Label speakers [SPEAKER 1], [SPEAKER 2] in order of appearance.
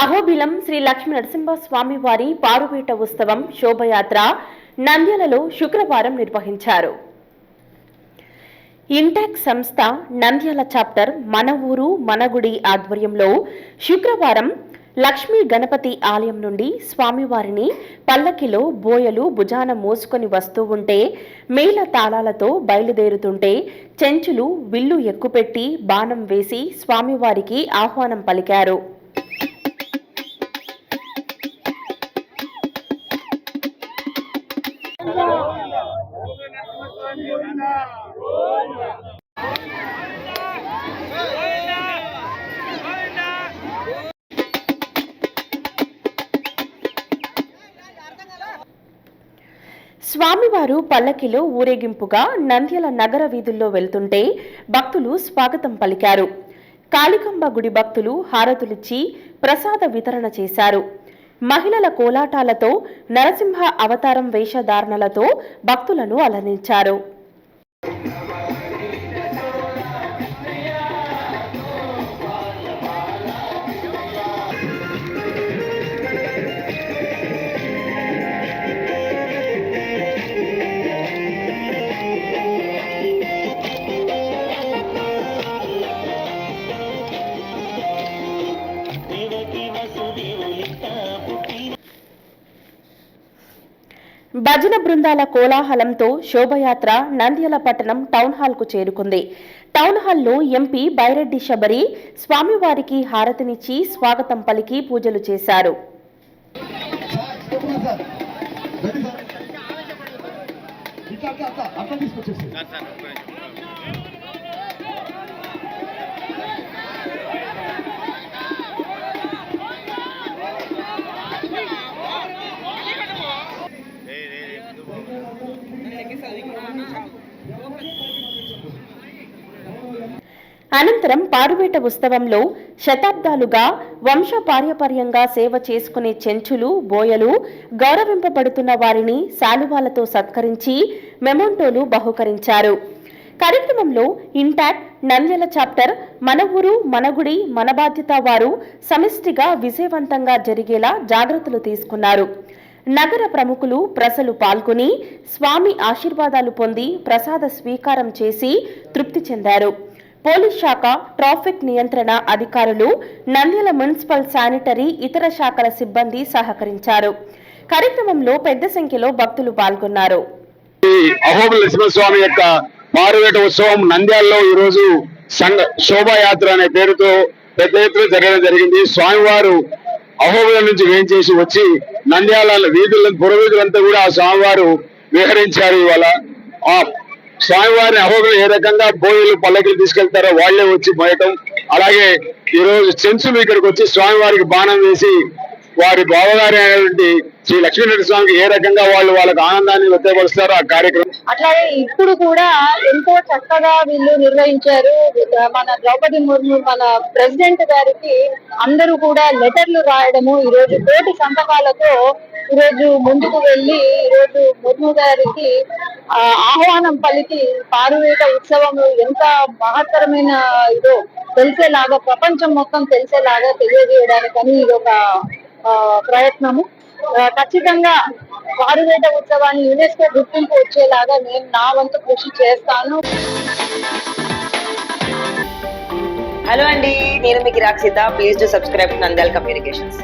[SPEAKER 1] అహోబిలం శ్రీ లక్ష్మీ నరసింహ స్వామి వారి పారువేట ఉత్సవం శోభయాత్ర నంద్యాలలో శుక్రవారం నిర్వహించారు. ఇంటాక్ సంస్థ నంద్యాల చాప్టర్ మన ఊరు మన గుడి ఆధ్వర్యంలో శుక్రవారం లక్ష్మీ గణపతి ఆలయం నుండి స్వామివారిని పల్లకిలో బోయలు భుజాన మోసుకొని వస్తూ ఉంటే మేళ తాళాలతో బయలుదేరుతుంటే చెంచులు విల్లు ఎక్కుపెట్టి బాణం వేసి స్వామివారికి ఆహ్వానం పలికారు. స్వామివారు పల్లకిలో ఊరేగింపుగా నంద్యాల నగర వీధుల్లో వెళ్తుంటే భక్తులు స్వాగతం పలికారు. కాళికాంబ గుడి భక్తులు హారతులిచ్చి ప్రసాద వితరణ చేశారు. మహిళల కోలాటాలతో నరసింహ అవతారం వేషధారణలతో భక్తులను అలరించారు. భజన బృందాల కోలాహలంతో శోభయాత్ర నంద్యాల పట్టణం టౌన్ హాల్ కు చేరుకుంది. టౌన్ హాల్లో ఎంపీ బైరెడ్డి శబరి స్వామివారికి హారతినిచ్చి స్వాగతం పలికి పూజలు చేశారు. అనంతరం పారువేట ఉత్సవంలో శతాబ్దాలుగా వంశపార్యపర్యంగా సేవ చేసుకునే చెంచులు బోయలు గౌరవింపబడుతున్న వారిని శాలువాలతో సత్కరించి మెమోంటోలు బహుకరించారు. కార్యక్రమంలో ఇంటాక్ట్ నంద్యాల చాప్టర్ మన ఊరు మన గుడి మన బాధ్యత వారు సమిష్టిగా విజయవంతంగా జరిగేలా జాగ్రత్తలు తీసుకున్నారు. నగర ప్రముఖులు ప్రజలు పాల్గొని స్వామి ఆశీర్వాదాలు పొంది ప్రసాద స్వీకారం చేసి తృప్తి చెందారు. పోలీస్ శాఖ, ట్రాఫిక్ నియంత్రణ అధికారులు, నంద్యాల మున్సిపల్ శానిటరీ ఇతర శాఖల సిబ్బంది సహకరించారు. కార్యక్రమంలో పెద్ద సంఖ్యలో భక్తులు పాల్గొన్నారు.
[SPEAKER 2] అహోబిలం నరసింహస్వామి యొక్క పారువేట ఉత్సవం నంద్యాలలో ఈ రోజు శోభాయాత్ర అనే పేరుతో పెద్ద ఎత్తున జరగడం జరిగింది. స్వామివారు అహోబిలం నుంచి వేయించేసి వచ్చి నంద్యాల వీధుల పురవీధులంతా కూడా ఆ స్వామివారు విహరించారు. ఇవాళ ఆ స్వామివారిని అహోబిలం ఏ రకంగా బోయిలు పల్లకిలు తీసుకెళ్తారో వాళ్లే వచ్చి మోయటం, అలాగే ఈ రోజు చెంచులు ఇక్కడికి వచ్చి స్వామివారికి బాణం వేసి వారి బావగారి అయినటువంటి శ్రీ లక్ష్మీనరస్వామికి ఏ రకంగా వాళ్ళకి ఆనందాన్ని వ్యక్తపరుస్తారో ఆ కార్యక్రమం
[SPEAKER 3] అట్లాగే ఇప్పుడు కూడా ఎంతో చక్కగా వీళ్ళు నిర్వహించారు. మన ద్రౌపది ముర్ము మన ప్రెసిడెంట్ గారికి అందరూ కూడా లెటర్లు రాయడము, ఈ రోజు కోటి సంతకాలతో ఈరోజు ముందుకు వెళ్లి ఈరోజు ముర్ము గారికి ఆహ్వానం పలికి పారువేట ఉత్సవం ఎంత మహత్తరమైన ఇదో తెలిసేలాగా ప్రపంచం మొత్తం తెలిసేలాగా తెలియజేయడానికని ఇది ఒక ప్రయత్నము. ఖచ్చితంగా పారువేట ఉత్సవాన్ని యునెస్కో గుర్తింపు వచ్చేలాగా నేను నా వంతు కృషి చేస్తాను.
[SPEAKER 4] హలో అండి, నేను మీకు Rakshitha. Please to subscribe Nandyal communications.